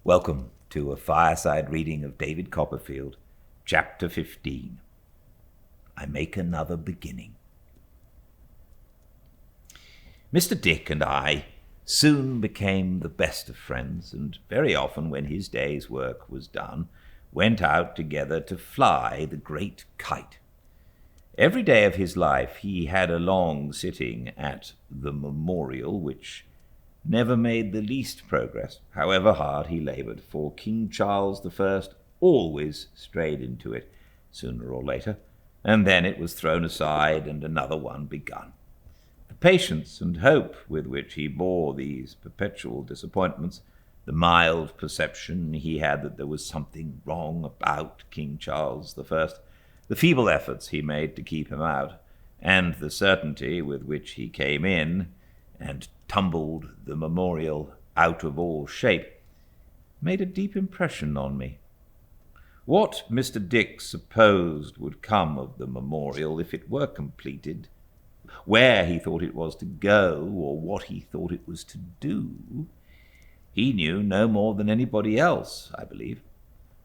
Welcome to a Fireside Reading of David Copperfield, Chapter 15. I Make Another Beginning. Mr. Dick and I soon became the best of friends, and very often, when his day's work was done, went out together to fly the great kite. Every day of his life he had a long sitting at the memorial, which never made the least progress, however hard he laboured, for King Charles I always strayed into it, sooner or later, and then it was thrown aside and another one begun. The patience and hope with which he bore these perpetual disappointments, the mild perception he had that there was something wrong about King Charles I, the feeble efforts he made to keep him out, and the certainty with which he came in and tumbled the memorial out of all shape, made a deep impression on me. What Mr. Dick supposed would come of the memorial if it were completed, where he thought it was to go, or what he thought it was to do, he knew no more than anybody else, I believe,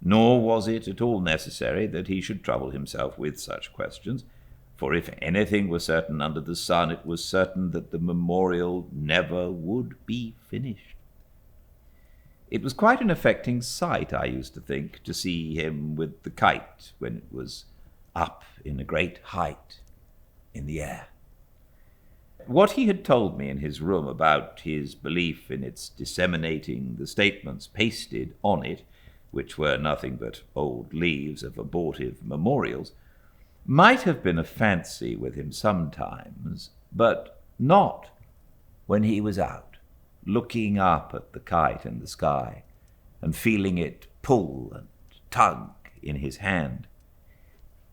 nor was it at all necessary that he should trouble himself with such questions. For if anything were certain under the sun, it was certain that the memorial never would be finished. It was quite an affecting sight, I used to think, to see him with the kite when it was up in a great height in the air. What he had told me in his room about his belief in its disseminating the statements pasted on it, which were nothing but old leaves of abortive memorials, might have been a fancy with him sometimes, but not when he was out, looking up at the kite in the sky, and feeling it pull and tug in his hand.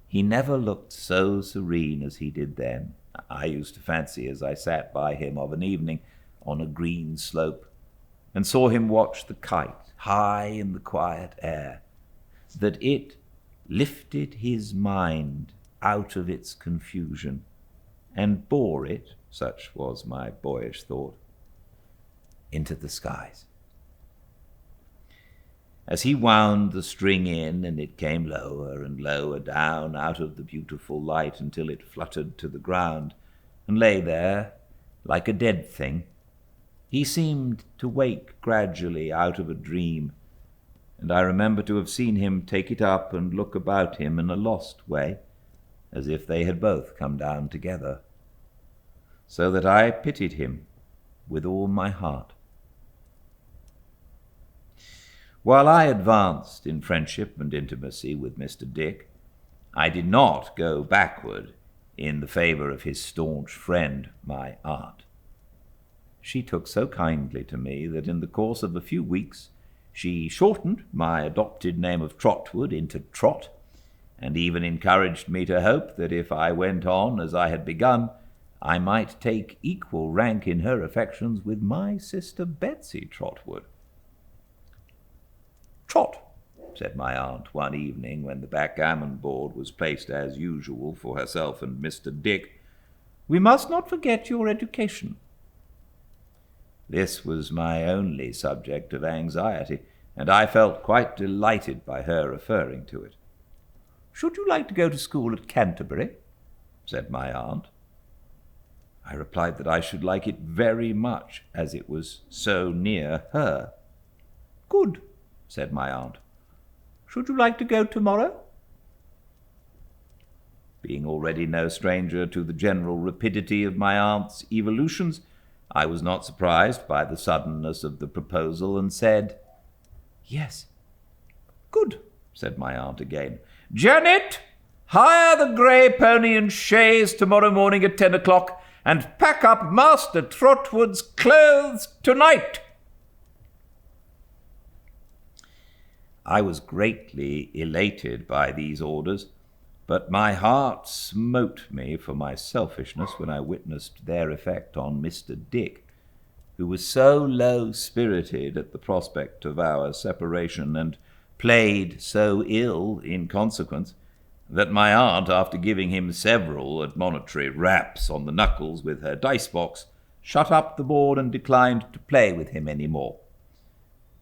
He never looked so serene as he did then, I used to fancy, as I sat by him of an evening on a green slope, and saw him watch the kite high in the quiet air, that it lifted his mind out of its confusion, and bore it, such was my boyish thought, into the skies. As he wound the string in, and it came lower and lower down out of the beautiful light until it fluttered to the ground and lay there like a dead thing, he seemed to wake gradually out of a dream, and I remember to have seen him take it up and look about him in a lost way, as if they had both come down together, so that I pitied him with all my heart. While I advanced in friendship and intimacy with Mr. Dick, I did not go backward in the favour of his staunch friend, my aunt. She took so kindly to me that in the course of a few weeks she shortened my adopted name of Trotwood into Trot, and even encouraged me to hope that if I went on as I had begun, I might take equal rank in her affections with my sister Betsy Trotwood. "Trot," said my aunt one evening when the backgammon board was placed as usual for herself and Mr. Dick, "we must not forget your education." This was my only subject of anxiety, and I felt quite delighted by her referring to it. "Should you like to go to school at Canterbury?" said my aunt. I replied that I should like it very much, as it was so near her. "Good," said my aunt. "Should you like to go tomorrow?" Being already no stranger to the general rapidity of my aunt's evolutions, I was not surprised by the suddenness of the proposal, and said, "Yes." "Good," said my aunt again. "Janet, hire the grey pony and chaise tomorrow morning at 10 o'clock, and pack up Master Trotwood's clothes tonight." I was greatly elated by these orders, but my heart smote me for my selfishness when I witnessed their effect on Mr. Dick, who was so low-spirited at the prospect of our separation, and played so ill in consequence, that my aunt, after giving him several admonitory raps on the knuckles with her dice-box, shut up the board and declined to play with him any more.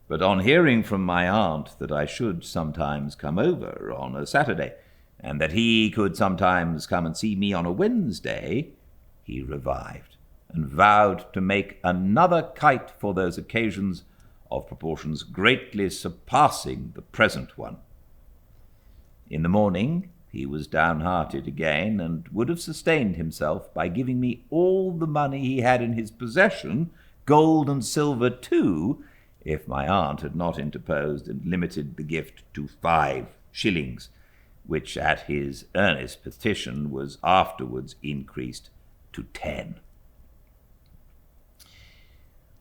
but on hearing from my aunt that I should sometimes come over on a Saturday, and that he could sometimes come and see me on a Wednesday, he revived, and vowed to make another kite for those occasions of proportions greatly surpassing the present one. In the morning he was downhearted again, and would have sustained himself by giving me all the money he had in his possession, gold and silver too, if my aunt had not interposed and limited the gift to 5 shillings, which at his earnest petition was afterwards increased to 10.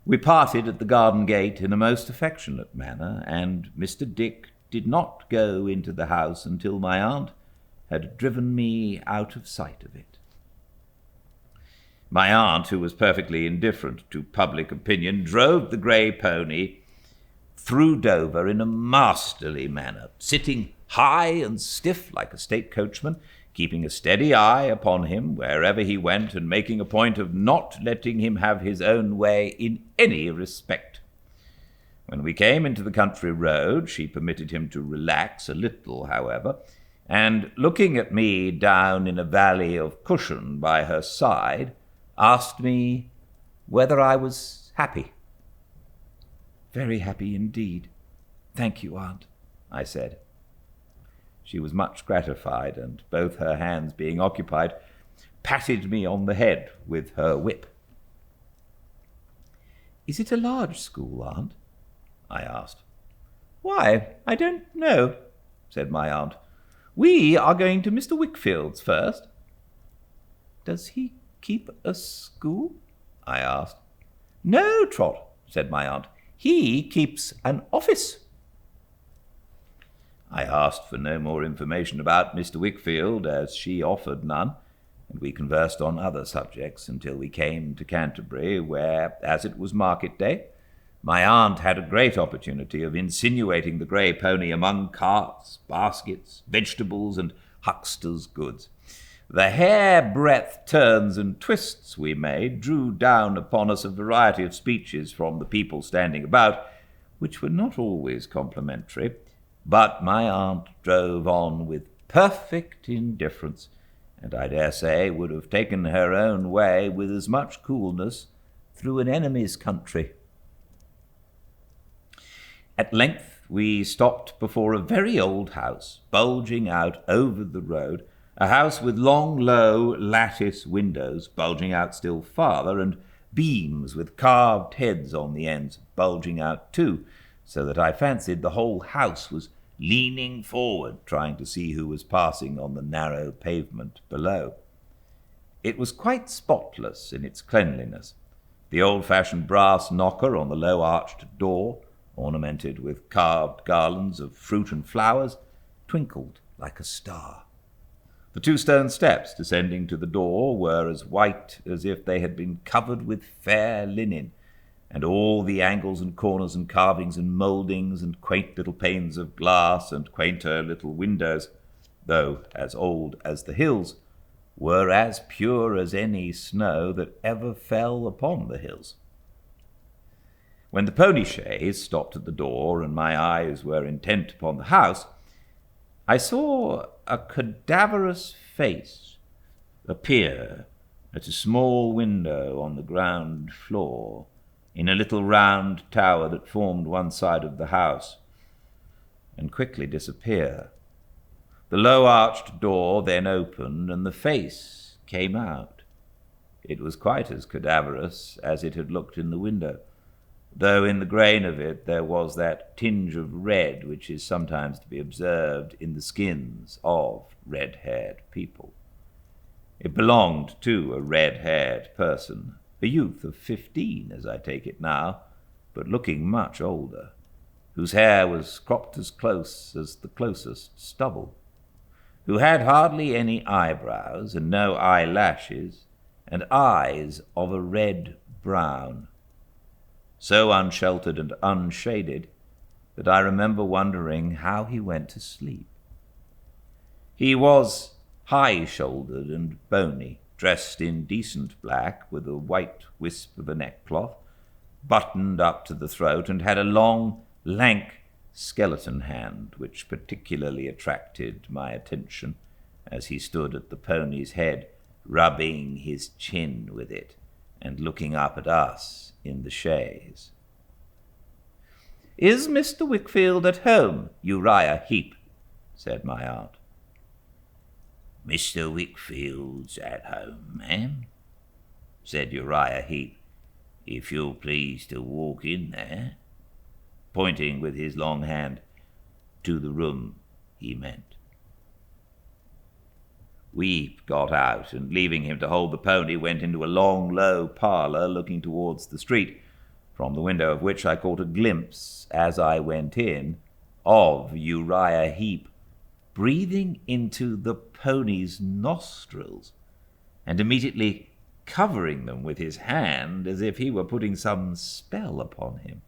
We parted at the garden gate in a most affectionate manner, and Mr. Dick did not go into the house until my aunt had driven me out of sight of it. My aunt, who was perfectly indifferent to public opinion, drove the grey pony through Dover in a masterly manner, sitting high and stiff like a state coachman, keeping a steady eye upon him wherever he went, and making a point of not letting him have his own way in any respect. When we came into the country road, she permitted him to relax a little, however, and, looking at me down in a valley of cushion by her side, asked me whether I was happy. "Very happy indeed. Thank you, Aunt," I said. She was much gratified, and, both her hands being occupied, patted me on the head with her whip. "Is it a large school, Aunt?" I asked. "Why, I don't know," said my aunt. "We are going to Mr. Wickfield's first." "Does he keep a school?" I asked. "No, Trot," said my aunt. "He keeps an office." I asked for no more information about Mr. Wickfield, as she offered none, and we conversed on other subjects until we came to Canterbury, where, as it was market day, my aunt had a great opportunity of insinuating the grey pony among carts, baskets, vegetables, and hucksters' goods. The hair-breadth turns and twists we made drew down upon us a variety of speeches from the people standing about, which were not always complimentary, but my aunt drove on with perfect indifference, and I dare say would have taken her own way with as much coolness through an enemy's country. At length we stopped before a very old house, bulging out over the road, a house with long, low, lattice windows bulging out still farther, and beams with carved heads on the ends bulging out too, so that I fancied the whole house was leaning forward, trying to see who was passing on the narrow pavement below. It was quite spotless in its cleanliness. The old-fashioned brass knocker on the low-arched door, ornamented with carved garlands of fruit and flowers, twinkled like a star. The 2 stone steps descending to the door were as white as if they had been covered with fair linen, and all the angles and corners and carvings and mouldings and quaint little panes of glass and quainter little windows, though as old as the hills, were as pure as any snow that ever fell upon the hills. When the pony chaise stopped at the door and my eyes were intent upon the house, I saw a cadaverous face appear at a small window on the ground floor, in a little round tower that formed one side of the house, and quickly disappear. The low-arched door then opened, and the face came out. It was quite as cadaverous as it had looked in the window, though in the grain of it there was that tinge of red which is sometimes to be observed in the skins of red-haired people. It belonged to a red-haired person, a youth of 15, as I take it now, but looking much older, whose hair was cropped as close as the closest stubble, who had hardly any eyebrows and no eyelashes, and eyes of a red-brown, so unsheltered and unshaded that I remember wondering how he went to sleep. He was high-shouldered and bony, dressed in decent black, with a white wisp of a neckcloth, buttoned up to the throat, and had a long, lank skeleton hand which particularly attracted my attention as he stood at the pony's head, rubbing his chin with it and looking up at us in the chaise. "Is Mr. Wickfield at home, Uriah Heep?" said my aunt. "Mr. Wickfield's at home, ma'am," said Uriah Heep, "if you'll please to walk in there," pointing with his long hand to the room he meant. We got out, and leaving him to hold the pony, went into a long, low parlour looking towards the street, from the window of which I caught a glimpse, as I went in, of Uriah Heep breathing into the pony's nostrils, and immediately covering them with his hand as if he were putting some spell upon him.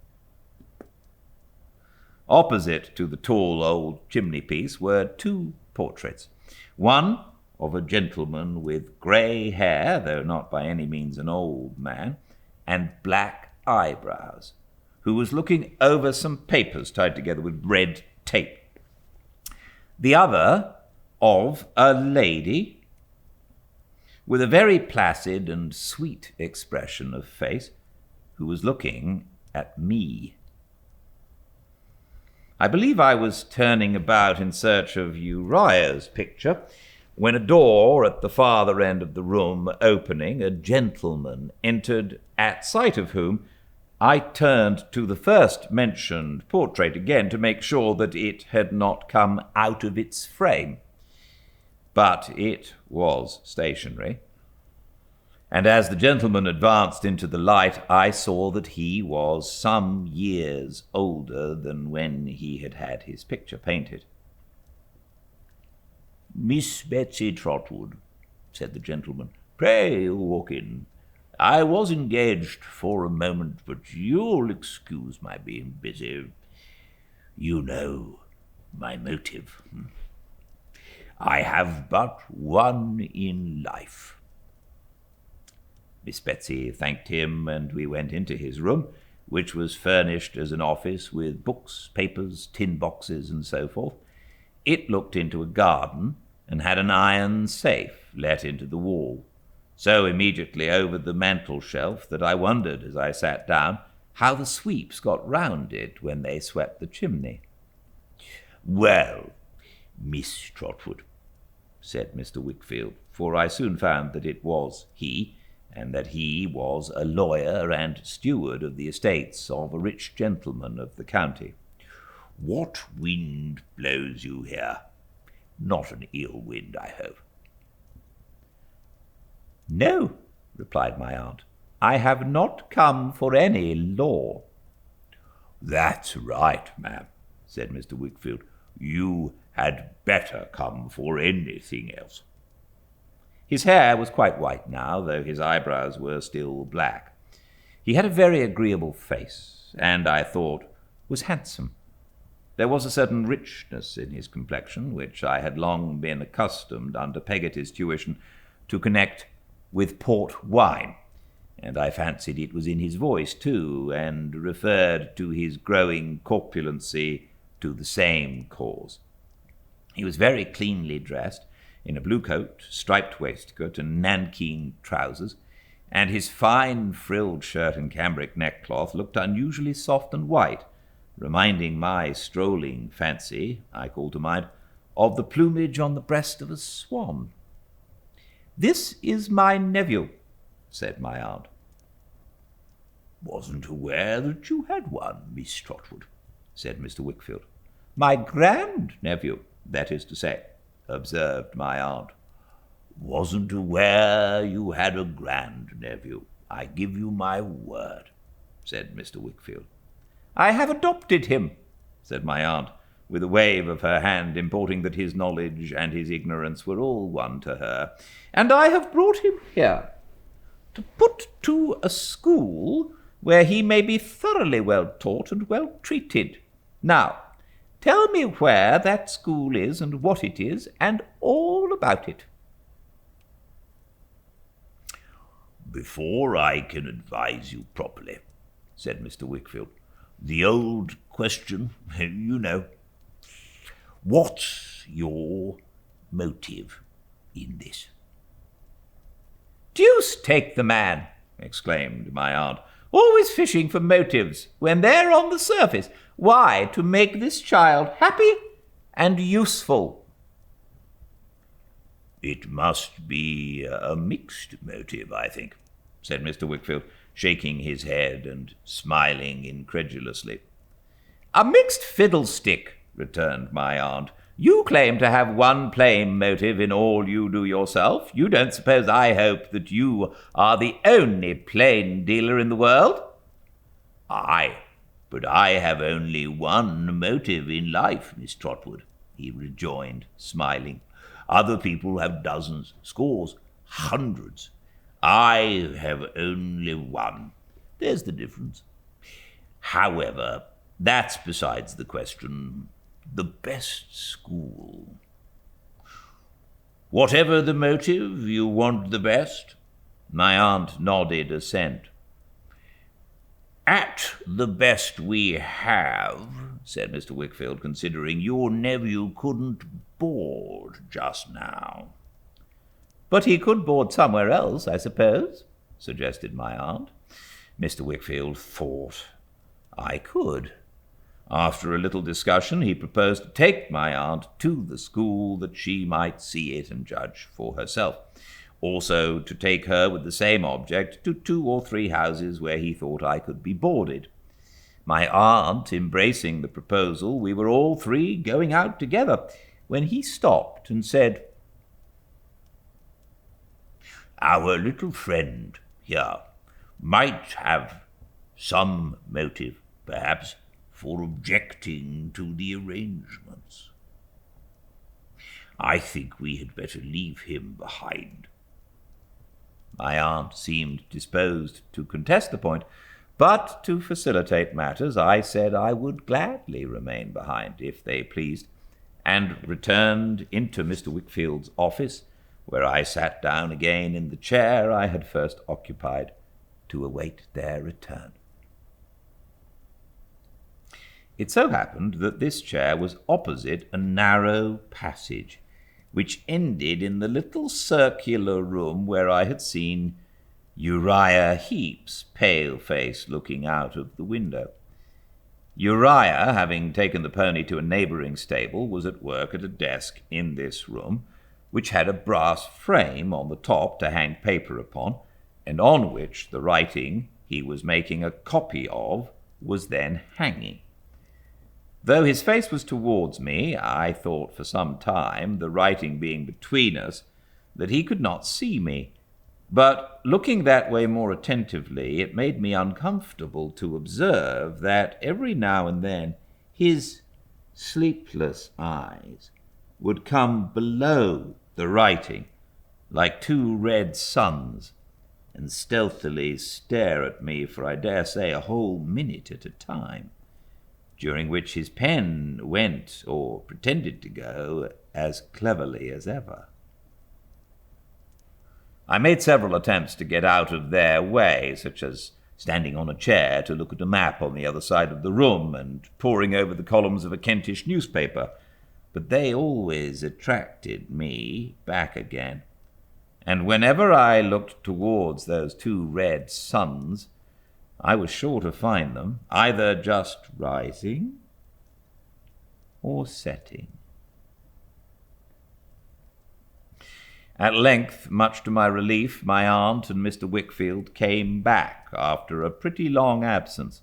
Opposite to the tall old chimney-piece were two portraits, one of a gentleman with grey hair, though not by any means an old man, and black eyebrows, who was looking over some papers tied together with red tape. The other of a lady with a very placid and sweet expression of face, who was looking at me. I believe I was turning about in search of Uriah's picture, when a door at the farther end of the room opening, a gentleman entered, at sight of whom I turned to the first-mentioned portrait again to make sure that it had not come out of its frame. But it was stationary, and as the gentleman advanced into the light, I saw that he was some years older than when he had had his picture painted. "Miss Betsy Trotwood," said the gentleman, "pray walk in. I was engaged for a moment, but you'll excuse my being busy. You know my motive. I have but one in life." Miss Betsy thanked him, and we went into his room, which was furnished as an office with books, papers, tin boxes, and so forth. It looked into a garden and had an iron safe let into the wall, so immediately over the mantel-shelf that I wondered, as I sat down, how the sweeps got round it when they swept the chimney. "Well, Miss Trotwood," said Mr. Wickfield, for I soon found that it was he, and that he was a lawyer and steward of the estates of a rich gentleman of the county, "what wind blows you here? Not an ill wind, I hope." "No," replied my aunt, "I have not come for any law." "That's right, ma'am," said Mr. Wickfield. "You had better come for anything else." His hair was quite white now, though his eyebrows were still black. He had a very agreeable face, and I thought was handsome. There was a certain richness in his complexion, which I had long been accustomed, under Peggotty's tuition, to connect with port wine, and I fancied it was in his voice, too, and referred to his growing corpulency to the same cause. He was very cleanly dressed, in a blue coat, striped waistcoat, and nankeen trousers, and his fine frilled shirt and cambric neckcloth looked unusually soft and white, reminding my strolling fancy, I call to mind, of the plumage on the breast of a swan. "This is my nephew," said my aunt. "Wasn't aware that you had one, Miss Trotwood," said Mr. Wickfield. "My grand-nephew, that is to say," observed my aunt. "Wasn't aware you had a grand-nephew, I give you my word," said Mr. Wickfield. "I have adopted him," said my aunt, with a wave of her hand importing that his knowledge and his ignorance were all one to her, "and I have brought him here to put to a school where he may be thoroughly well taught and well treated. Now, tell me where that school is and what it is, and all about it." "Before I can advise you properly," said Mr. Wickfield, The old question, you know. What's your motive in this?" "Deuce take the man!" exclaimed my aunt. "Always fishing for motives when they're on the surface. Why, to make this child happy and useful." "It must be a mixed motive, I think," said Mr. Wickfield, shaking his head and smiling incredulously. "A mixed fiddlestick," returned my aunt. "You claim to have one plain motive in all you do yourself. You don't suppose I hope that you are the only plain dealer in the world?" "Aye, but I have only one motive in life, Miss Trotwood," he rejoined, smiling. "Other people have dozens, scores, hundreds. I have only one. There's the difference. However, that's besides the question. The best school. Whatever the motive, you want the best?" My aunt nodded assent. "At the best we have," said Mr. Wickfield, considering, "your nephew couldn't board just now." "But he could board somewhere else, I suppose," suggested my aunt. Mr. Wickfield thought. I could. After a little discussion, he proposed to take my aunt to the school that she might see it and judge for herself. Also to take her with the same object to 2 or 3 houses where he thought I could be boarded. My aunt embracing the proposal, we were all 3 going out together, when he stopped and said, "Our little friend here might have some motive, perhaps, for objecting to the arrangements. I think we had better leave him behind." My aunt seemed disposed to contest the point, but to facilitate matters, I said I would gladly remain behind, if they pleased, and returned into Mr. Wickfield's office, where I sat down again in the chair I had first occupied to await their return. It so happened that this chair was opposite a narrow passage, which ended in the little circular room where I had seen Uriah Heep's pale face looking out of the window. Uriah, having taken the pony to a neighbouring stable, was at work at a desk in this room, which had a brass frame on the top to hang paper upon, and on which the writing he was making a copy of was then hanging. Though his face was towards me, I thought for some time, the writing being between us, that he could not see me. But looking that way more attentively, it made me uncomfortable to observe that every now and then his sleepless eyes would come below the writing like 2 red suns, and stealthily stare at me for, I dare say, a whole minute at a time, during which his pen went, or pretended to go, as cleverly as ever. I made several attempts to get out of their way, such as standing on a chair to look at a map on the other side of the room and poring over the columns of a Kentish newspaper, but they always attracted me back again, and whenever I looked towards those 2 red suns, I was sure to find them either just rising or setting. At length, much to my relief, my aunt and Mr. Wickfield came back after a pretty long absence.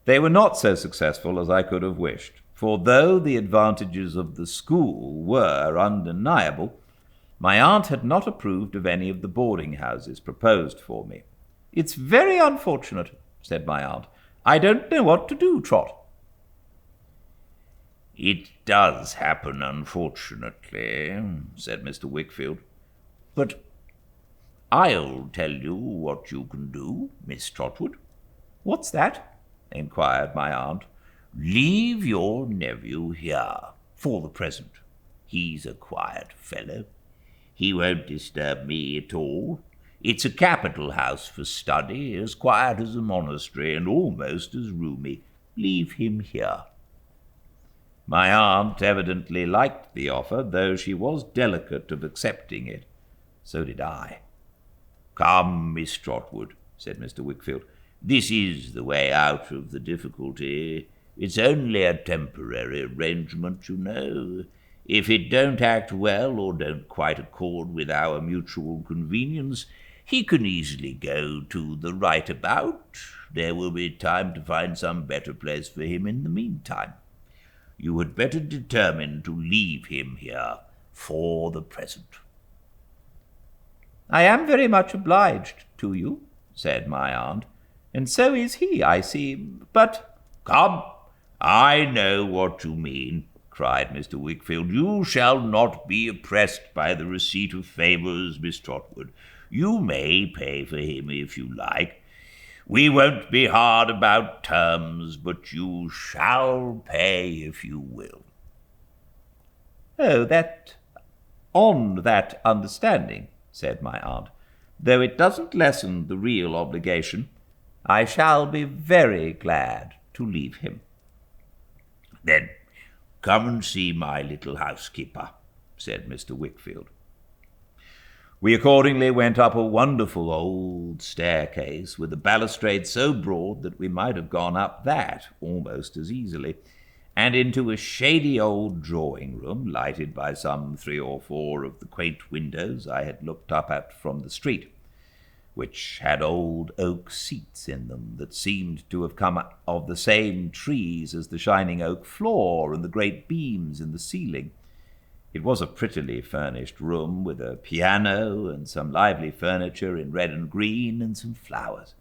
They were not so successful as I could have wished, for though the advantages of the school were undeniable, my aunt had not approved of any of the boarding-houses proposed for me. "It's very unfortunate," said my aunt. "I don't know what to do, Trot." "It does happen, unfortunately," said Mr. Wickfield. "But I'll tell you what you can do, Miss Trotwood." "What's that?" inquired my aunt. "Leave your nephew here, for the present. He's a quiet fellow. He won't disturb me at all. It's a capital house for study, as quiet as a monastery and almost as roomy. Leave him here." My aunt evidently liked the offer, though she was delicate of accepting it. So did I. "Come, Miss Trotwood," said Mr. Wickfield. "This is the way out of the difficulty. It's only a temporary arrangement, you know. If it don't act well or don't quite accord with our mutual convenience, he can easily go to the right about. There will be time to find some better place for him in the meantime. You had better determine to leave him here for the present." "I am very much obliged to you," said my aunt, "and so is he, I see. But—" "Come, I know what you mean," cried Mr. Wickfield. "You shall not be oppressed by the receipt of favours, Miss Trotwood. You may pay for him if you like. We won't be hard about terms, but you shall pay if you will." "Oh, on that understanding," said my aunt, "though it doesn't lessen the real obligation, I shall be very glad to leave him." "Then come and see my little housekeeper," said Mr. Wickfield. We accordingly went up a wonderful old staircase with a balustrade so broad that we might have gone up that almost as easily, and into a shady old drawing-room lighted by some 3 or 4 of the quaint windows I had looked up at from the street, which had old oak seats in them that seemed to have come of the same trees as the shining oak floor and the great beams in the ceiling. It was a prettily furnished room with a piano and some lively furniture in red and green and some flowers.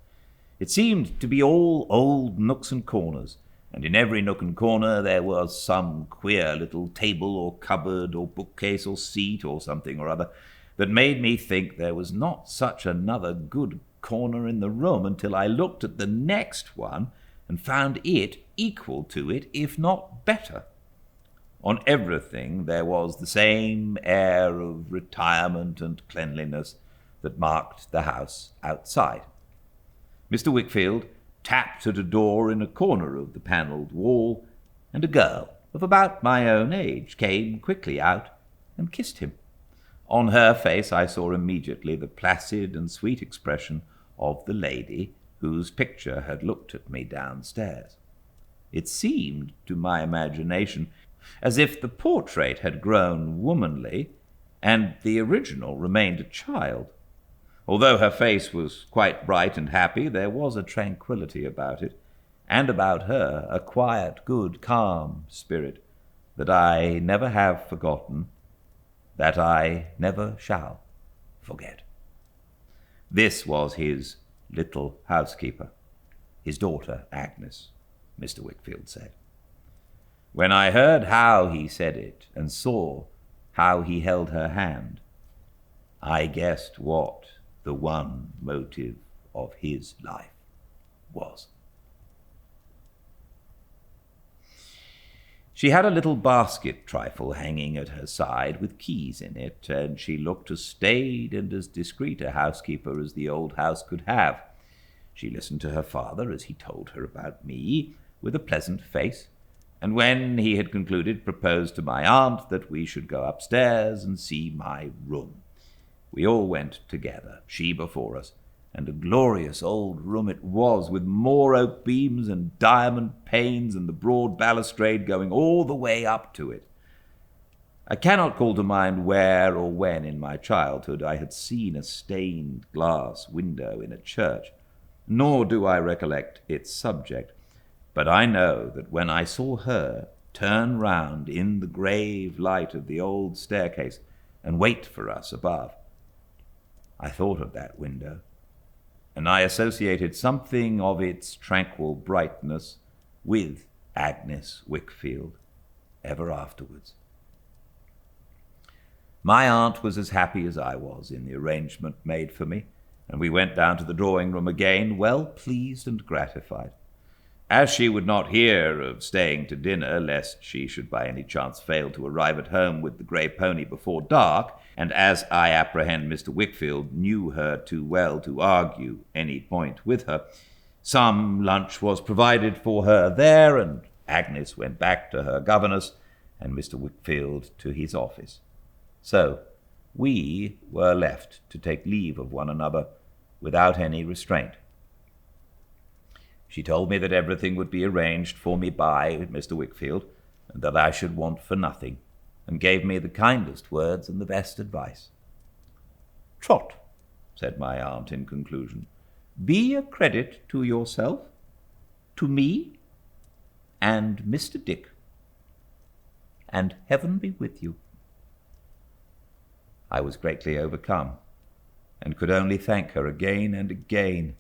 It seemed to be all old nooks and corners, and in every nook and corner there was some queer little table or cupboard or bookcase or seat or something or other that made me think there was not such another good corner in the room until I looked at the next one and found it equal to it, if not better. On everything there was the same air of retirement and cleanliness that marked the house outside. Mr. Wickfield tapped at a door in a corner of the panelled wall, and a girl of about my own age came quickly out and kissed him. On her face I saw immediately the placid and sweet expression of the lady whose picture had looked at me downstairs. It seemed to my imagination as if the portrait had grown womanly and the original remained a child. Although her face was quite bright and happy, there was a tranquillity about it, and about her a quiet, good, calm spirit that I never have forgotten, that I never shall forget. This was his little housekeeper, his daughter Agnes, Mr. Wickfield said. When I heard how he said it and saw how he held her hand, I guessed what the one motive of his life was. She had a little basket trifle hanging at her side with keys in it, and she looked as staid and as discreet a housekeeper as the old house could have. She listened to her father as he told her about me with a pleasant face, and when he had concluded proposed to my aunt that we should go upstairs and see my room. We all went together, she before us, and a glorious old room it was, with more oak beams and diamond panes and the broad balustrade going all the way up to it. I cannot call to mind where or when in my childhood I had seen a stained glass window in a church, nor do I recollect its subject, but I know that when I saw her turn round in the grave light of the old staircase and wait for us above, I thought of that window, and I associated something of its tranquil brightness with Agnes Wickfield ever afterwards. My aunt was as happy as I was in the arrangement made for me, and we went down to the drawing-room again, well pleased and gratified. As she would not hear of staying to dinner, lest she should by any chance fail to arrive at home with the grey pony before dark, and as I apprehend Mr. Wickfield knew her too well to argue any point with her, some lunch was provided for her there, and Agnes went back to her governess, and Mr. Wickfield to his office. So we were left to take leave of one another without any restraint. She told me that everything would be arranged for me by Mr. Wickfield, and that I should want for nothing, and gave me the kindest words and the best advice. "Trot," said my aunt in conclusion, "be a credit to yourself, to me, and Mr. Dick, and heaven be with you." I was greatly overcome, and could only thank her again and again,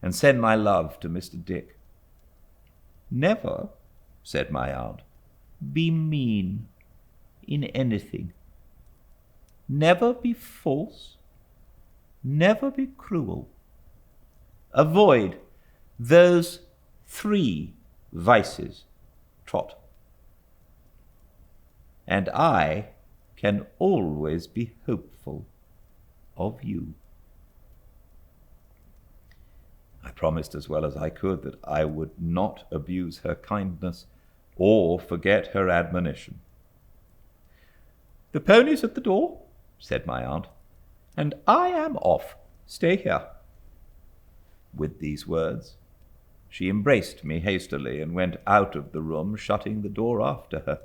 and send my love to Mr. Dick. "Never," said my aunt, "be mean in anything. Never be false. Never be cruel. Avoid those 3 vices, Trot. And I can always be hopeful of you." I promised as well as I could that I would not abuse her kindness or forget her admonition. "The pony's at the door," said my aunt, "and I am off. Stay here." With these words, she embraced me hastily and went out of the room, shutting the door after her.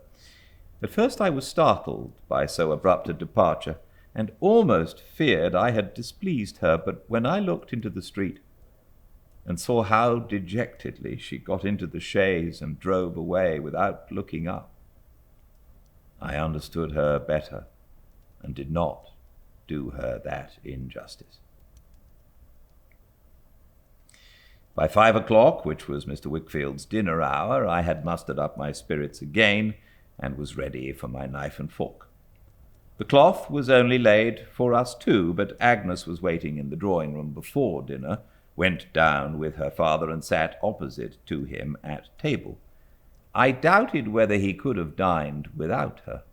At first I was startled by so abrupt a departure, and almost feared I had displeased her, but when I looked into the street, and saw how dejectedly she got into the chaise and drove away without looking up, I understood her better, and did not do her that injustice. By 5 o'clock, which was Mr. Wickfield's dinner hour, I had mustered up my spirits again, and was ready for my knife and fork. The cloth was only laid for us 2, but Agnes was waiting in the drawing-room before dinner, went down with her father, and sat opposite to him at table. I doubted whether he could have dined without her.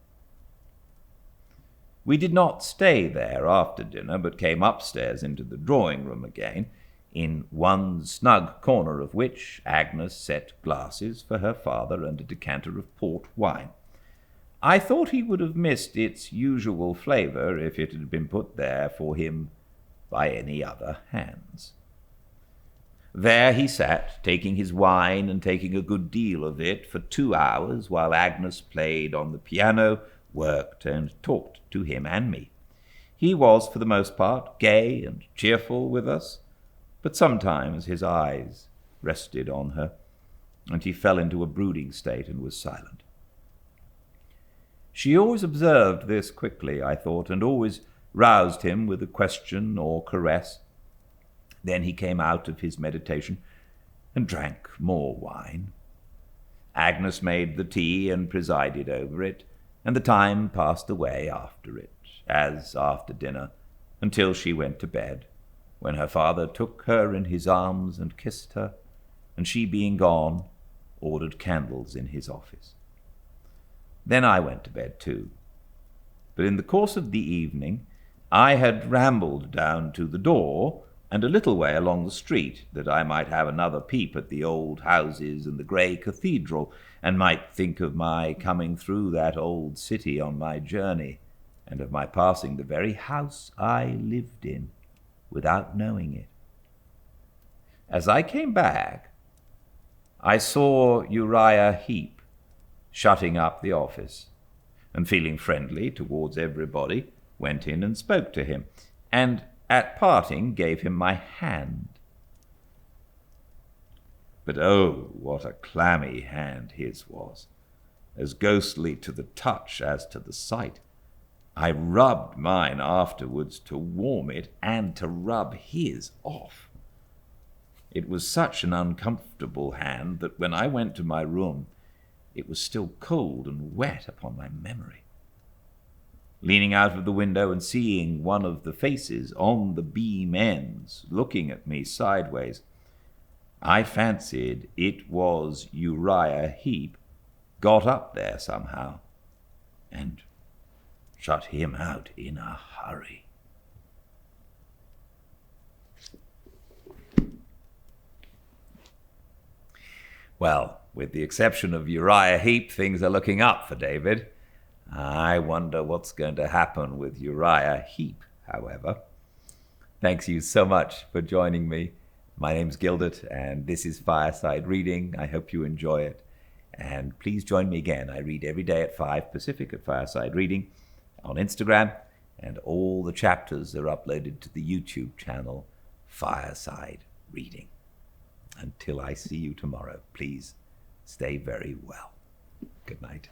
We did not stay there after dinner, but came upstairs into the drawing-room again, in one snug corner of which Agnes set glasses for her father and a decanter of port wine. I thought he would have missed its usual flavour if it had been put there for him by any other hands. There he sat, taking his wine and taking a good deal of it for 2 hours, while Agnes played on the piano, worked, and talked to him and me. He was, for the most part, gay and cheerful with us, but sometimes his eyes rested on her, and he fell into a brooding state and was silent. She always observed this quickly, I thought, and always roused him with a question or caress. Then he came out of his meditation and drank more wine. Agnes made the tea and presided over it, and the time passed away after it, as after dinner, until she went to bed, when her father took her in his arms and kissed her, and she being gone, ordered candles in his office. Then I went to bed too. But in the course of the evening I had rambled down to the door, and a little way along the street, that I might have another peep at the old houses and the grey cathedral, and might think of my coming through that old city on my journey, and of my passing the very house I lived in, without knowing it. As I came back, I saw Uriah Heep shutting up the office, and feeling friendly towards everybody, went in and spoke to him, and at parting gave him my hand. But oh, what a clammy hand his was, as ghostly to the touch as to the sight. I rubbed mine afterwards to warm it, and to rub his off. It was such an uncomfortable hand that when I went to my room, it was still cold and wet upon my memory. Leaning out of the window and seeing one of the faces on the beam ends looking at me sideways, I fancied it was Uriah Heep got up there somehow and shut him out in a hurry. Well, with the exception of Uriah Heep, things are looking up for David. I wonder what's going to happen with Uriah Heep, however. Thanks you so much for joining me. My name's Gildart, and this is Fireside Reading. I hope you enjoy it. And please join me again. I read every day at 5 Pacific at Fireside Reading on Instagram, and all the chapters are uploaded to the YouTube channel Fireside Reading. Until I see you tomorrow, please stay very well. Good night.